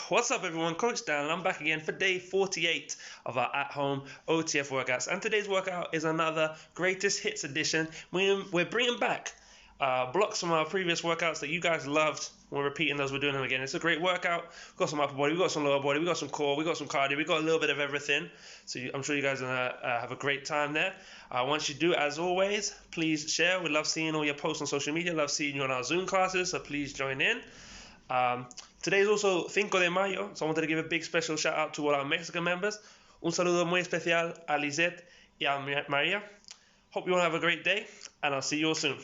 What's up everyone, Coach Dan, and I'm back again for day 48 of our at-home OTF workouts. And today's workout is another Greatest HIITs Edition. We're bringing back blocks from our previous workouts that you guys loved. We're repeating those, we're doing them again. It's a great workout. We've got some upper body, we've got some lower body, we've got some core, we've got some cardio, we've got a little bit of everything. So I'm sure you guys are going to have a great time there. Once you do, as always, please share. We love seeing all your posts on social media, love seeing you on our Zoom classes, so please join in. Today is also Cinco de Mayo, so I wanted to give a big special shout out to all our Mexican members. Un saludo muy especial a Lisette y a Maria. Hope you all have a great day, and I'll see you all soon.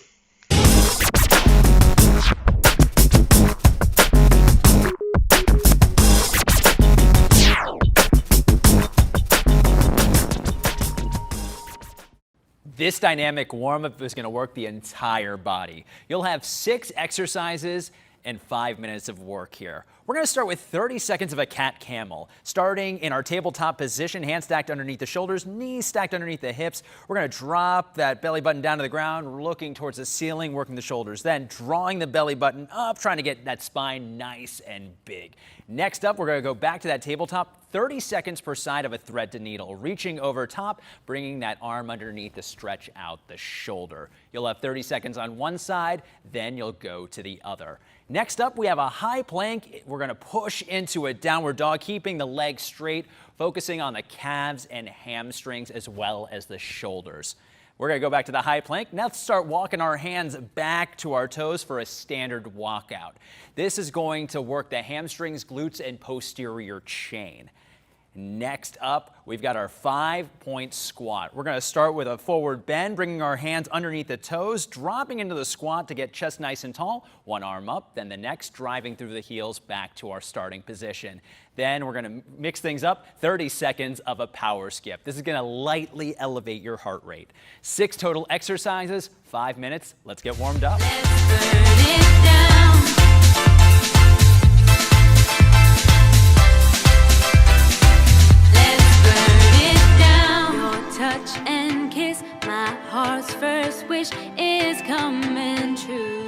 This dynamic warm-up is going to work the entire body. You'll have 6 exercises and 5 minutes of work here. We're going to start with 30 seconds of a cat camel, starting in our tabletop position, hands stacked underneath the shoulders, knees stacked underneath the hips. We're going to drop that belly button down to the ground, looking towards the ceiling, working the shoulders, then drawing the belly button up, trying to get that spine nice and big. Next up, we're going to go back to that tabletop, 30 seconds per side of a thread to needle, reaching over top, bringing that arm underneath to stretch out the shoulder. You'll have 30 seconds on one side, then you'll go to the other. Next up, we have a high plank. We're going to push into a downward dog, keeping the legs straight, focusing on the calves and hamstrings as well as the shoulders. We're going to go back to the high plank. Now let's start walking our hands back to our toes for a standard walkout. This is going to work the hamstrings, glutes, and posterior chain. Next up, we've got our 5-point squat. We're going to start with a forward bend, bringing our hands underneath the toes, dropping into the squat to get chest nice and tall. One arm up, then the next, driving through the heels back to our starting position. Then we're going to mix things up, 30 seconds of a power skip. This is going to lightly elevate your heart rate. 6 total exercises, 5 minutes. Let's get warmed up. Let's burn it down. Touch and kiss, my heart's first wish is coming true.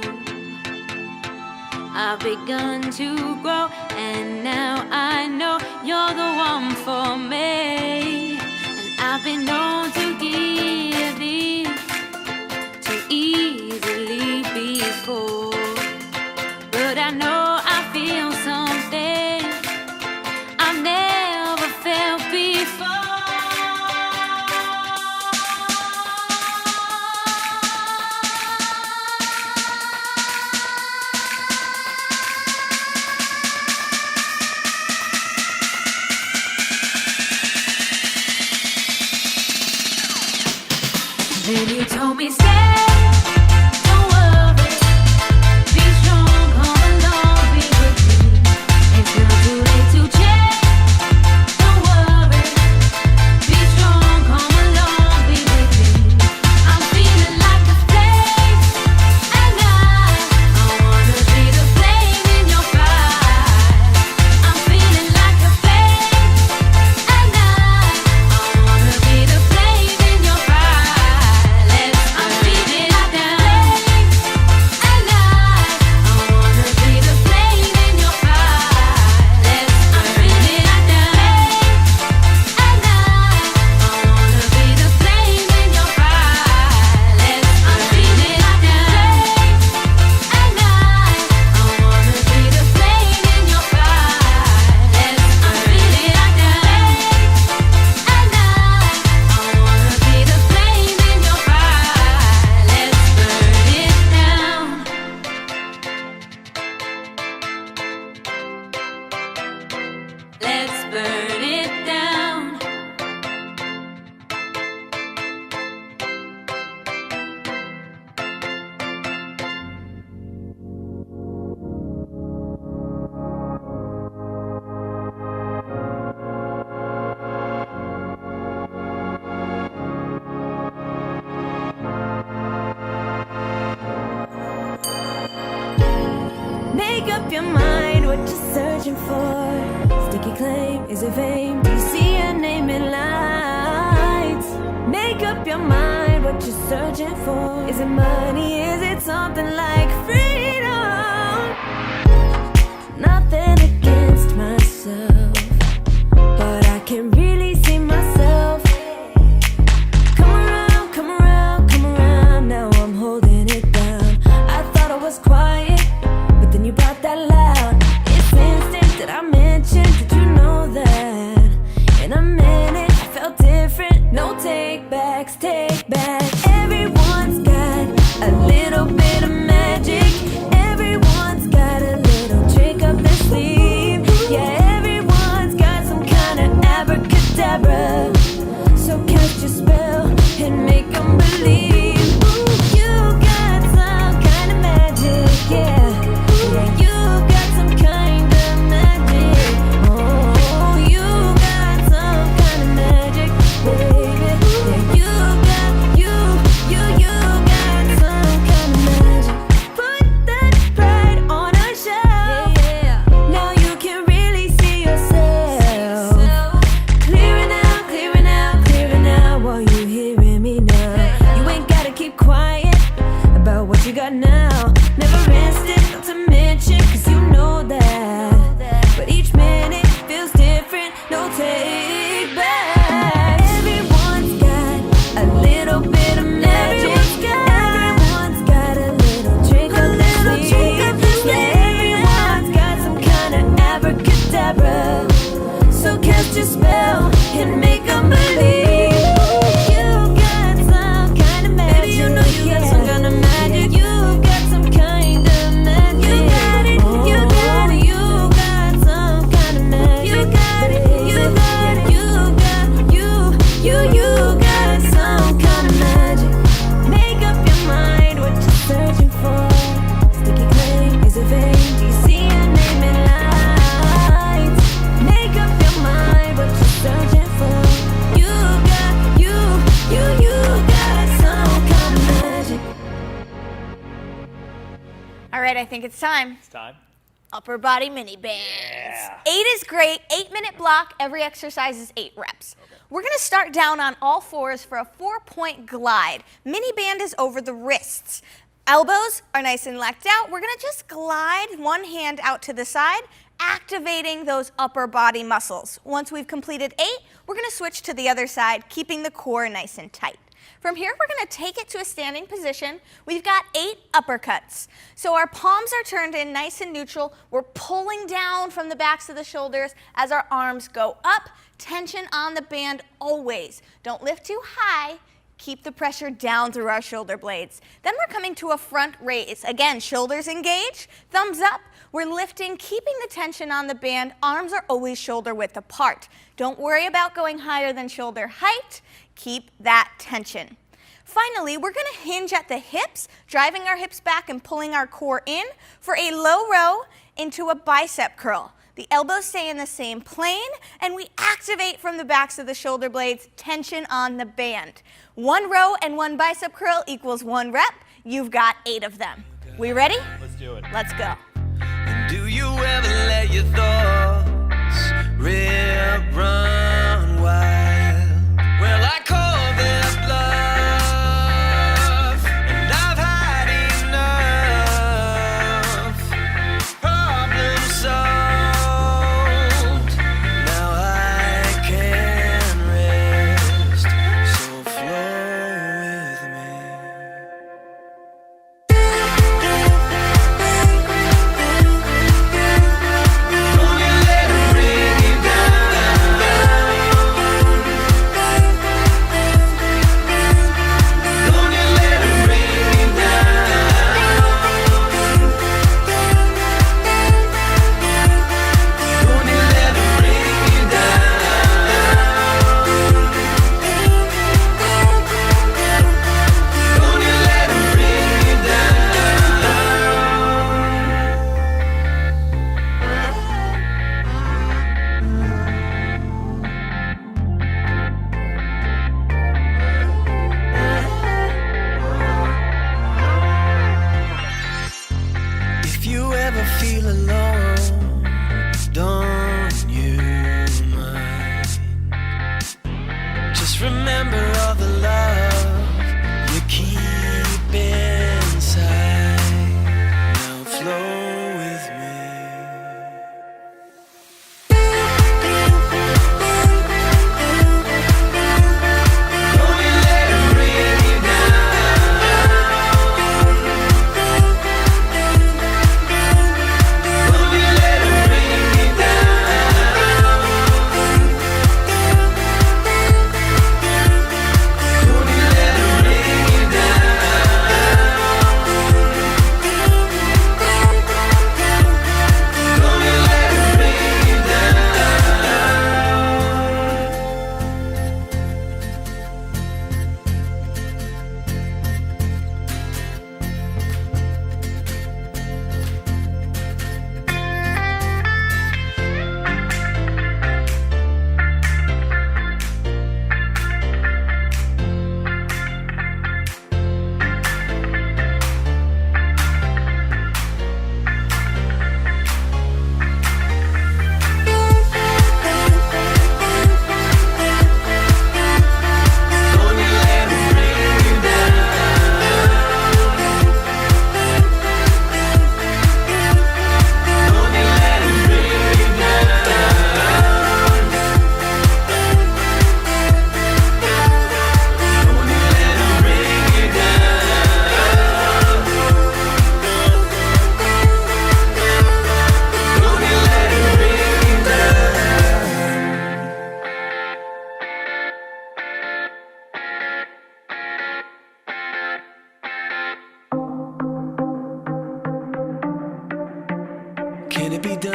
I've begun to grow, and now I know you're the one for me. And I've been known to give in too easily before, but I know I feel something I've never felt before. Then you told me stay, don't worry, be strong, come along, be with me. It's never too late to change, don't worry, be strong, come along, be with me. I'm feeling like a flame, and I wanna see the flame in your eyes. I'm feeling like a flame, and I wanna see the flame in your eyes. Let's burn it down. Make up your mind what you're searching for. Sticky claim, is it fame? Do you see your name in lights? Make up your mind what you're searching for. Is it money? Is it something like freedom? Nothing against my now. Never rested, not to mention, cause you know that. But each minute feels different, no take back. Everyone's got a little bit of magic. Everyone's got a little trick up their sleeve. Yeah, everyone's got some kind of abracadabra. So cast your spell and make 'em believe. You got some kind of magic. Baby, you know you got some kind of magic. You got some kind of magic. You got it, you got it, you got some kind of magic. You got it, you got it, you got some kind of magic. Make up your mind what you're searching for. Sticky clay is a vein. Do you see your name in lights? Make up your mind what you're searching for. You got some kind of magic. All right, I think it's time. It's time. Upper body mini bands. 8 is great. 8-minute block. Every exercise is 8 reps. We're going to start down on all fours for a 4-point glide. Mini band is over the wrists. Elbows are nice and lecked out. We're going to just glide one hand out to the side, activating those upper body muscles. Once we've completed 8, we're going to switch to the other side, keeping the core nice and tight. From here, we're going to take it to a standing position. We've got 8 uppercuts. So our palms are turned in nice and neutral. We're pulling down from the backs of the shoulders as our arms go up. Tension on the band always. Don't lift too high. Keep the pressure down through our shoulder blades. Then we're coming to a front raise. Again, shoulders engaged, thumbs up. We're lifting, keeping the tension on the band. Arms are always shoulder width apart. Don't worry about going higher than shoulder height. Keep that tension. Finally, we're going to hinge at the hips, driving our hips back and pulling our core in for a low row into a bicep curl. The elbows stay in the same plane, and we activate from the backs of the shoulder blades, tension on the band. 1 row and 1 bicep curl equals 1 rep. You've got 8 of them. We ready? Let's do it. Let's go. Do you ever let your thoughts run wild? Well, I call this love, and I've had enough. Problem solved. Now I can rest. So flow with me. Don't you let it bring you down. Don't you let it bring you down. Don't you let it bring you down. Don't you let it bring you If you ever feel alone, don't you mind? Just remember all the love you keep inside. Now flow with me. Don't you let it bring you down. Don't Can it be done?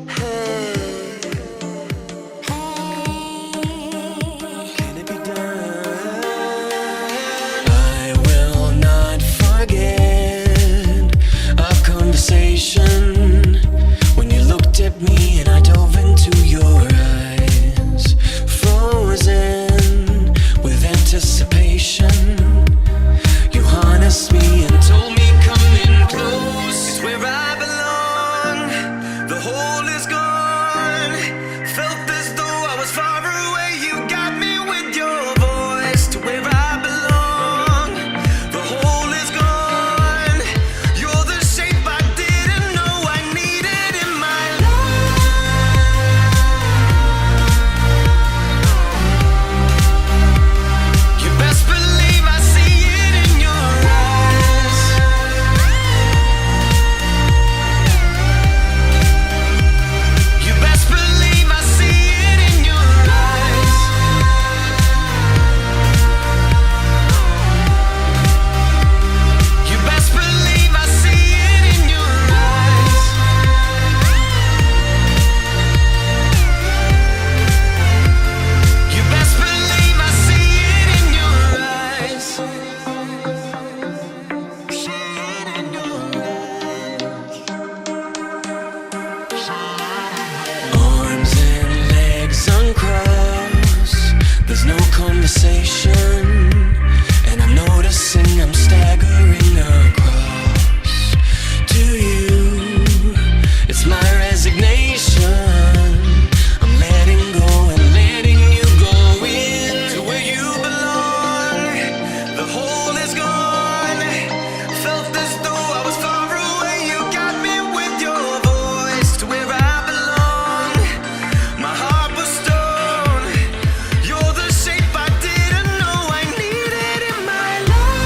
Hey, can it be done? I will not forget our conversation when you looked at me and I dove into your eyes, frozen with anticipation. You harnessed me and told me come in close. It's where I belong. The hole is gone. Felt as though I was far away. You got me with your voice to where I belong. The hole is gone. You're the shape I didn't know I needed in my life. You best believe I see it in your eyes. You best believe I see it in your eyes. You best believe I see it in your eyes. You best believe I see it in your eyes. See it in your arms and legs uncrossed. There's no conversation, and I'm noticing I'm staggering across to you. It's my resignation. I'm letting go and letting you go in to where you belong. The hole is gone. Felt as though I was far away. You got me with your voice to where I belong. My heart was stone. You're the shape I didn't know I needed in my life.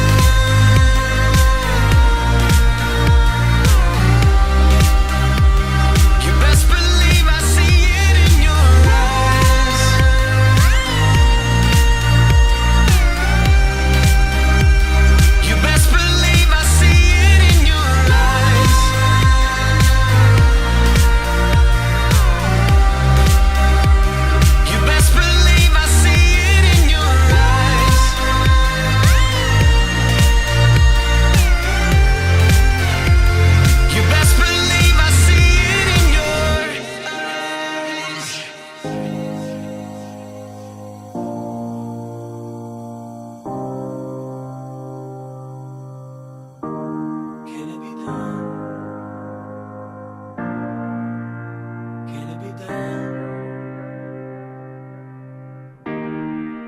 You best believe I see it in your eyes. You best believe I see it in your eyes. You best believe I see it in your eyes. You best believe I see it in your eyes. Can it be done? Can it be done?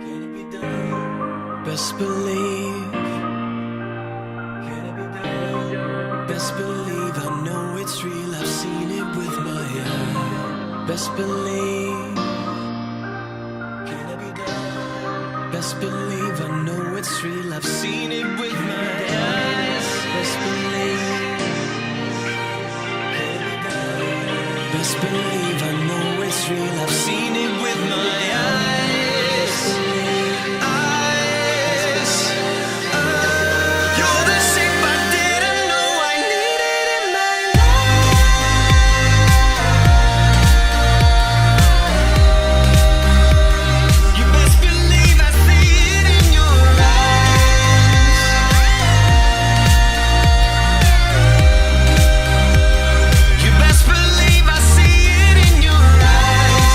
Can it be done? Best believe. Can it be done? Best believe I know it's real. I've seen it with my eyes. Best believe. Can it be done? Best believe I know it's real. I've seen it with my eyes. Best believe. Can it be done? Best believe I know it's real. I've seen it with my eyes. Eyes. You're the shape I didn't know I needed in my life. You best believe I see it in your eyes. You best believe I see it in your eyes.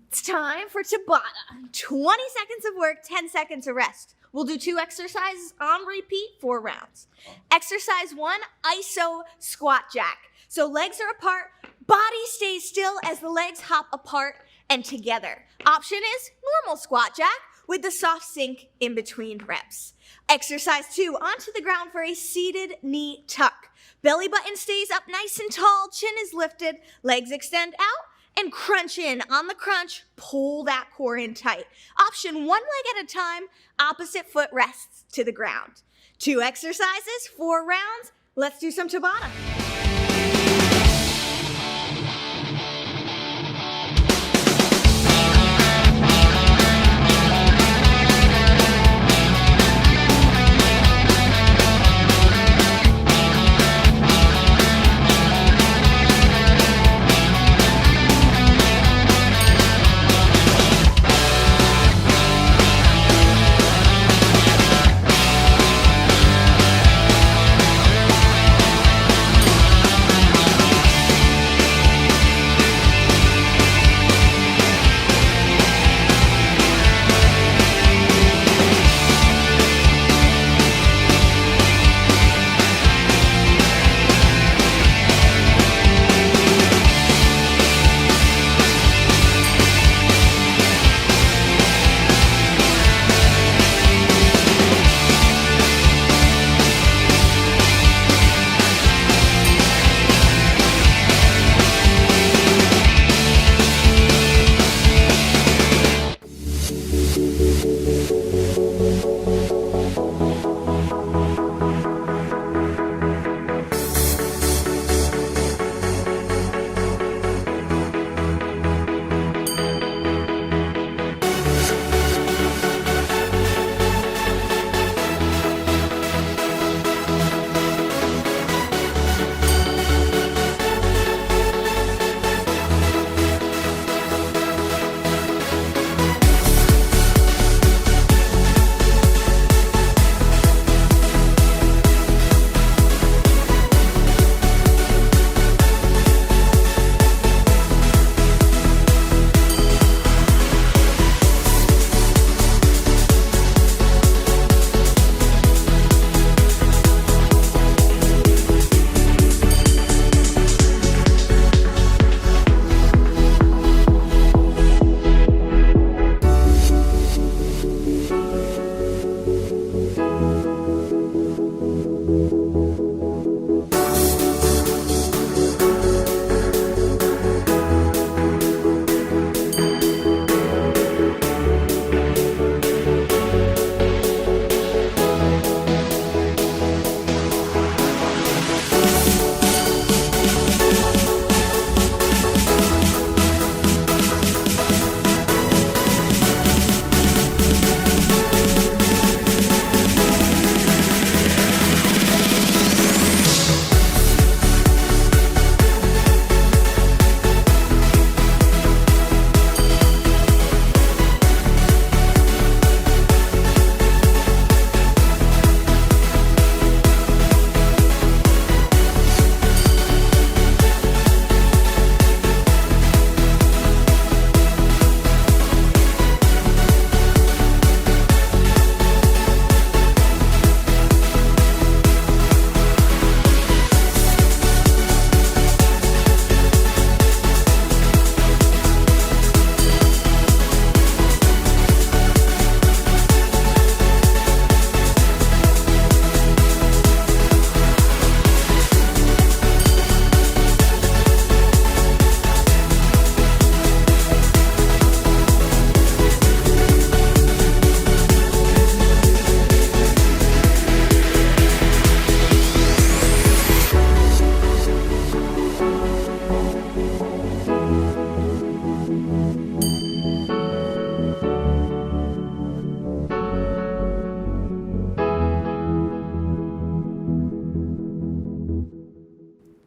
It's time for Tabata. 20 seconds of work, 10 seconds of rest. We'll do 2 exercises on repeat, 4 rounds. Exercise 1, iso squat jack. So legs are apart, body stays still as the legs hop apart and together. Option is normal squat jack with the soft sink in between reps. Exercise 2, onto the ground for a seated knee tuck. Belly button stays up nice and tall, chin is lifted, legs extend out, and crunch in. On the crunch, pull that core in tight. Option 1 leg at a time, opposite foot rests to the ground. 2 exercises, 4 rounds. Let's do some Tabata.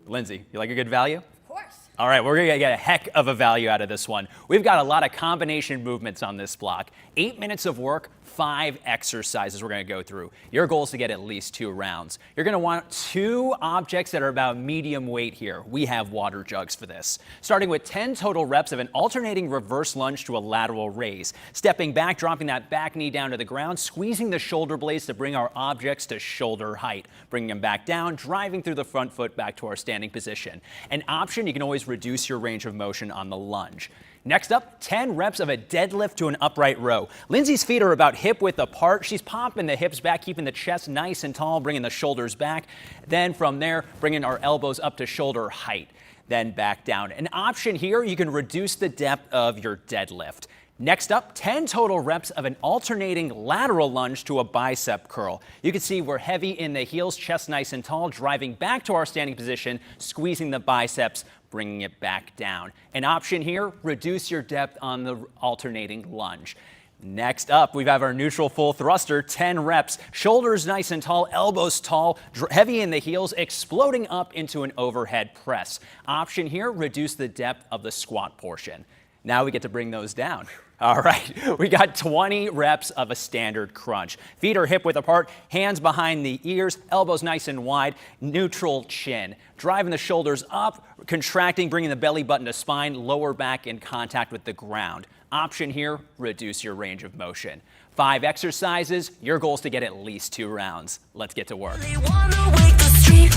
Lindsay, you like a good value? Of course. All right, we're gonna get a heck of a value out of this one. We've got a lot of combination movements on this block. 8 minutes of work, 5 exercises we're gonna go through. Your goal is to get at least 2 rounds. You're gonna want 2 objects that are about medium weight here. We have water jugs for this. Starting with 10 total reps of an alternating reverse lunge to a lateral raise. Stepping back, dropping that back knee down to the ground, squeezing the shoulder blades to bring our objects to shoulder height. Bringing them back down, driving through the front foot back to our standing position. An option, you can always reduce your range of motion on the lunge. Next up, 10 reps of a deadlift to an upright row. Lindsay's feet are about hip width apart. She's popping the hips back, keeping the chest nice and tall, bringing the shoulders back. Then from there, bringing our elbows up to shoulder height. Then back down. An option here, you can reduce the depth of your deadlift. Next up, 10 total reps of an alternating lateral lunge to a bicep curl. You can see we're heavy in the heels, chest nice and tall, driving back to our standing position, squeezing the biceps, bringing it back down. An option here, reduce your depth on the alternating lunge. Next up, we have our neutral full thruster, 10 reps, shoulders nice and tall, elbows tall, heavy in the heels, exploding up into an overhead press. Option here, reduce the depth of the squat portion. Now we get to bring those down. All right, we got 20 reps of a standard crunch. Feet are hip width apart, hands behind the ears, elbows nice and wide, neutral chin. Driving the shoulders up, contracting, bringing the belly button to spine, lower back in contact with the ground. Option here, reduce your range of motion. 5 exercises, your goal is to get at least 2 rounds. Let's get to work. They wanna wake the street.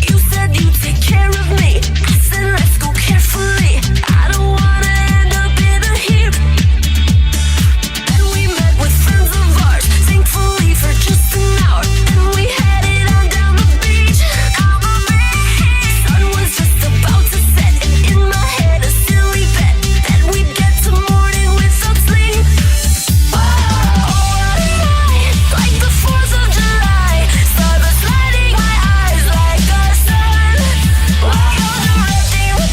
You said you'd take care of me. I said let's go carefully. I don't wanna end up in a heap. Then we met with friends of ours, thankfully for just an hour. Then we headed on down the beach. Sun was just about to set, and in my head a silly bet that we'd get to morning without sleep. Oh, what a night, like the 4th of July. Stars lighting my eyes like the sun. You're directing the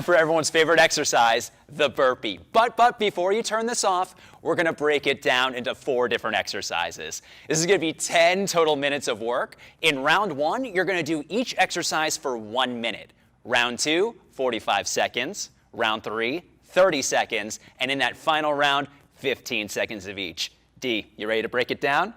for everyone's favorite exercise, the burpee. But before you turn this off, we're going to break it down into 4 different exercises. This is going to be 10 total minutes of work. In round 1, you're going to do each exercise for 1 minute. Round 2, 45 seconds. Round 3, 30 seconds. And in that final round, 15 seconds of each. Dee, you ready to break it down?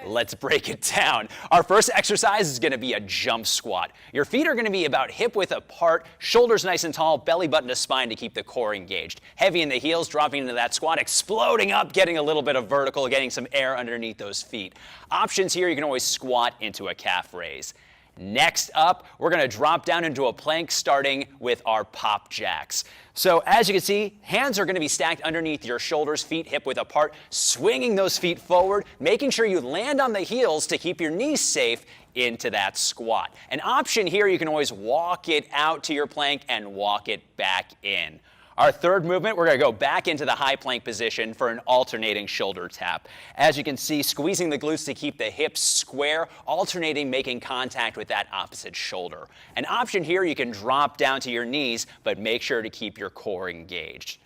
Let's break it down. Our first exercise is going to be a jump squat. Your feet are going to be about hip width apart, shoulders nice and tall, belly button to spine to keep the core engaged. Heavy in the heels, dropping into that squat, exploding up, getting a little bit of vertical, getting some air underneath those feet. Options here, you can always squat into a calf raise. Next up, we're going to drop down into a plank starting with our pop jacks. So as you can see, hands are going to be stacked underneath your shoulders, feet hip width apart, swinging those feet forward, making sure you land on the heels to keep your knees safe into that squat. An option here, you can always walk it out to your plank and walk it back in. Our third movement, we're going to go back into the high plank position for an alternating shoulder tap. As you can see, squeezing the glutes to keep the hips square, alternating, making contact with that opposite shoulder. An option here, you can drop down to your knees, but make sure to keep your core engaged.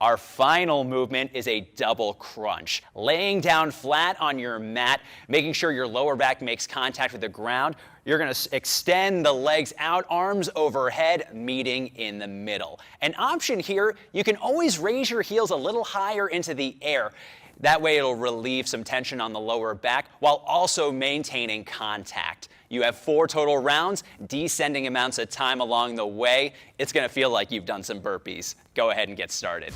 Our final movement is a double crunch. Laying down flat on your mat, making sure your lower back makes contact with the ground. You're going to extend the legs out, arms overhead, meeting in the middle. An option here, you can always raise your heels a little higher into the air. That way it'll relieve some tension on the lower back while also maintaining contact. You have 4 total rounds, descending amounts of time along the way. It's going to feel like you've done some burpees. Go ahead and get started.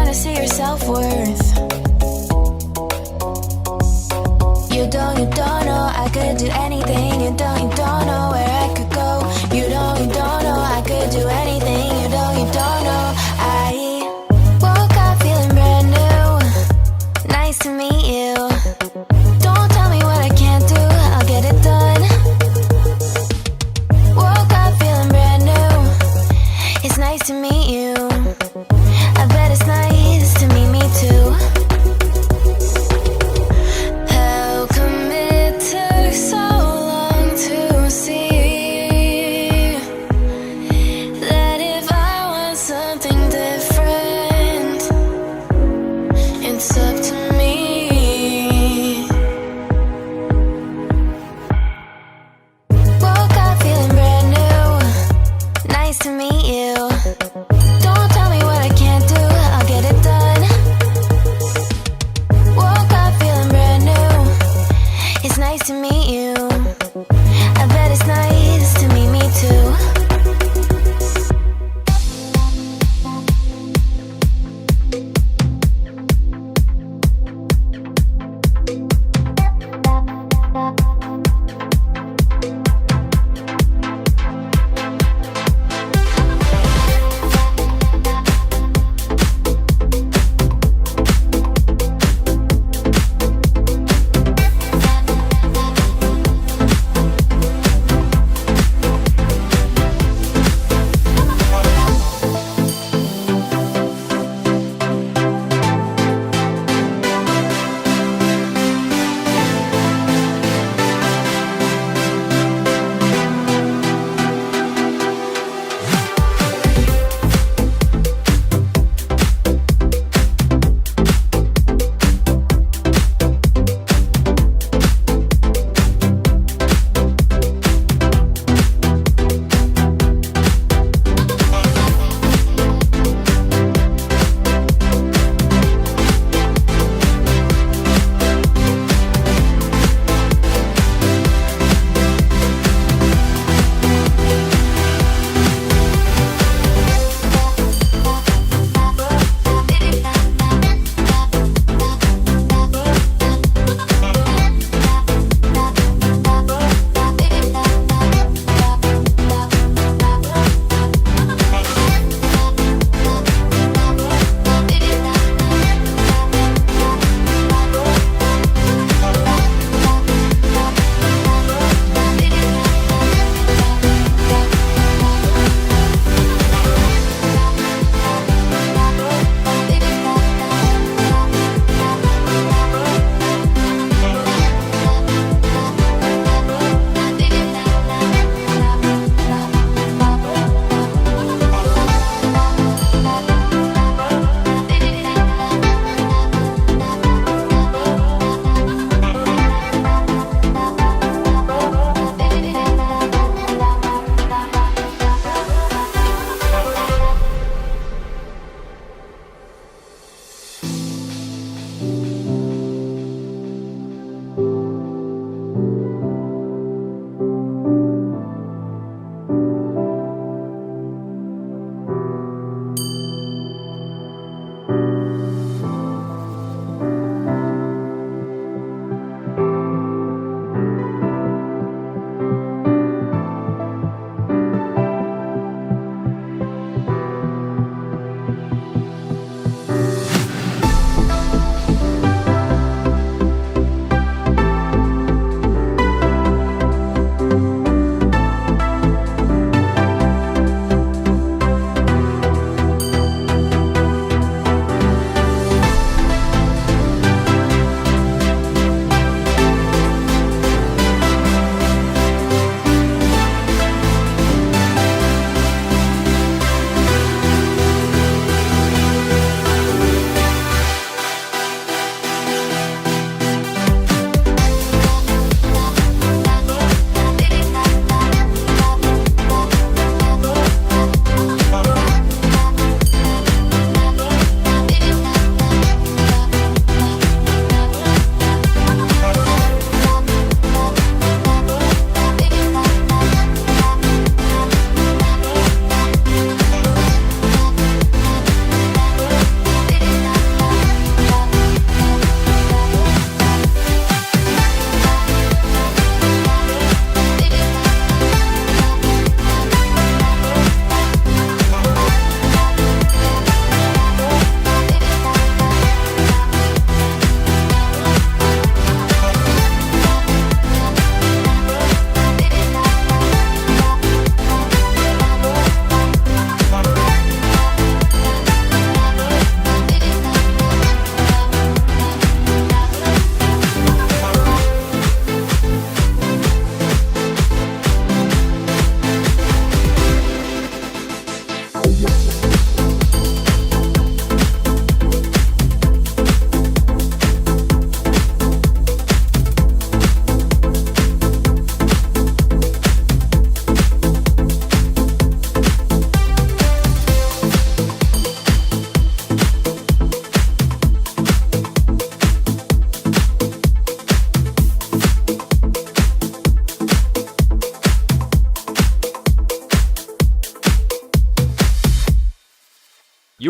to see your self-worth. You don't know I could do anything. You don't know where I could go. You don't know I could do anything. You don't know. I woke up feeling brand new. Nice to meet you. Don't tell me what I can't do, I'll get it done. Woke up feeling brand new. It's nice to meet you. I bet it's nice to meet me too. How come it took so long to see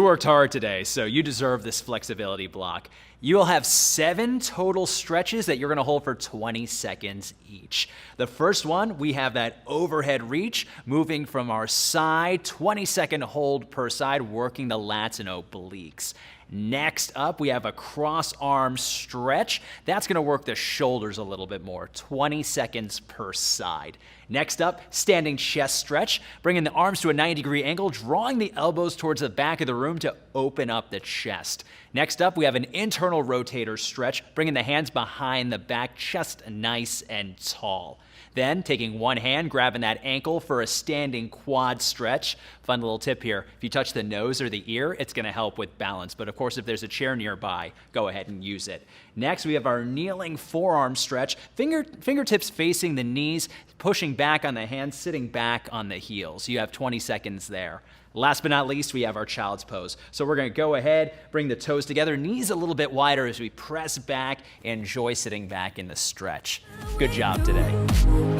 worked hard today, so you deserve this flexibility block. You'll have 7 total stretches that you're going to hold for 20 seconds each. The first one, we have that overhead reach, moving from our side, 20-second hold per side, working the lats and obliques. Next up, we have a cross arm stretch. That's going to work the shoulders a little bit more, 20 seconds per side. Next up, standing chest stretch, bringing the arms to a 90-degree angle, drawing the elbows towards the back of the room to open up the chest. Next up, we have an internal rotator stretch, bringing the hands behind the back, chest nice and tall. Then, taking one hand, grabbing that ankle for a standing quad stretch. Fun little tip here, if you touch the nose or the ear, it's going to help with balance. But of course, if there's a chair nearby, go ahead and use it. Next, we have our kneeling forearm stretch. Fingertips facing the knees, pushing back on the hands, sitting back on the heels. You have 20 seconds there. Last but not least, we have our child's pose. So we're going to go ahead, bring the toes together, knees a little bit wider as we press back, enjoy sitting back in the stretch. Good job today.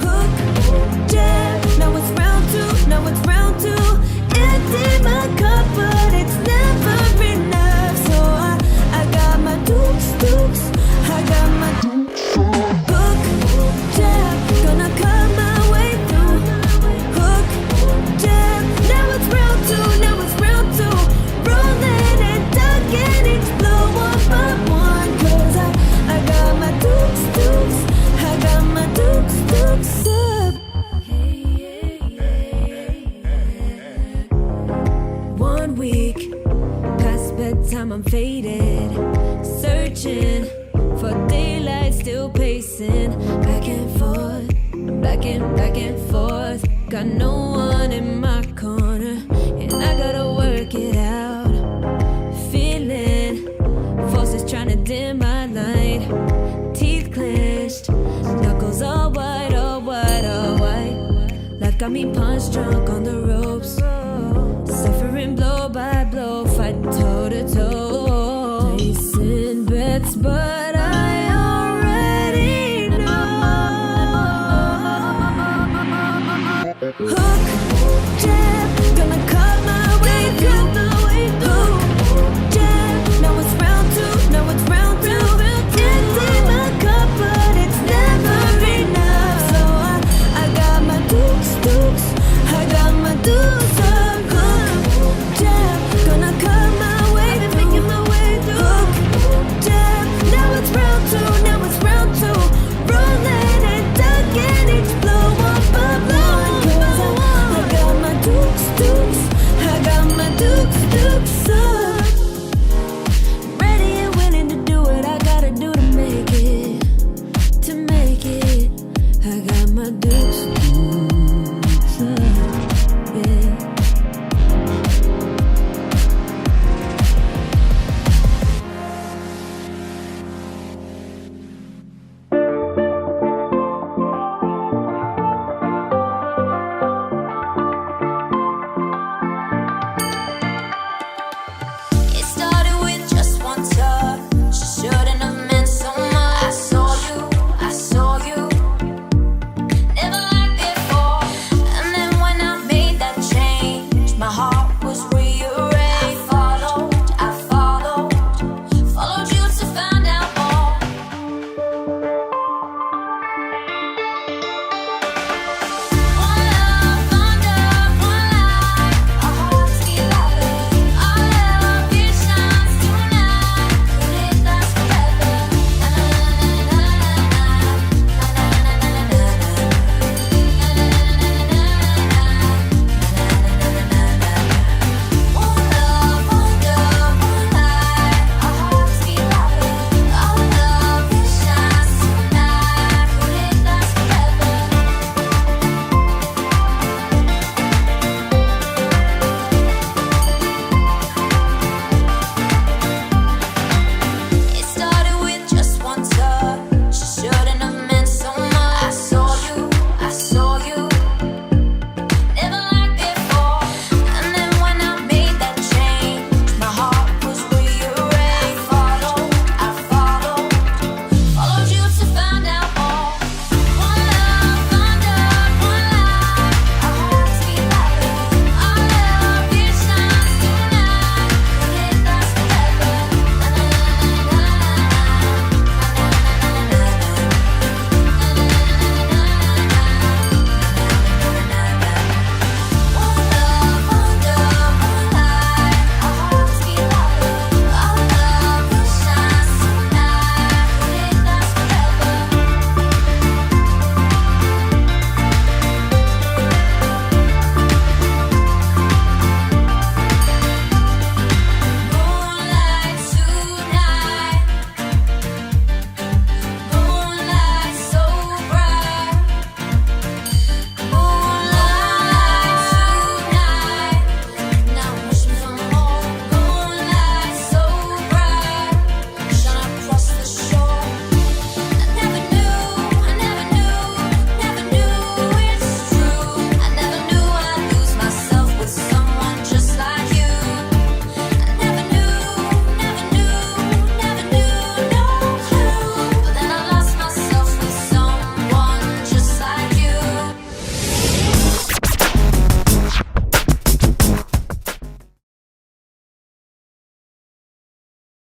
Hook, jab, now it's round 2, now it's round 2. Empty my cup, but it's never enough. So I got my dukes, I got my dukes. Hook, jab, gonna cut my way through. Hook, jab, now it's round 2, now it's round 2. Rolling and ducking each blow one by one. 'Cause I got my dukes, I got my dukes up. 1 week past bedtime, I'm faded, searching for daylight, still pacing back and forth, back and forth. Got no one in my corner, and I gotta work it out. Feeling forces trying to dim my light. Teeth clenched, knuckles all white, all white, all white. Life got me punch drunk on the ropes, suffering blow by blow, fighting toe to toe. Placing bets, but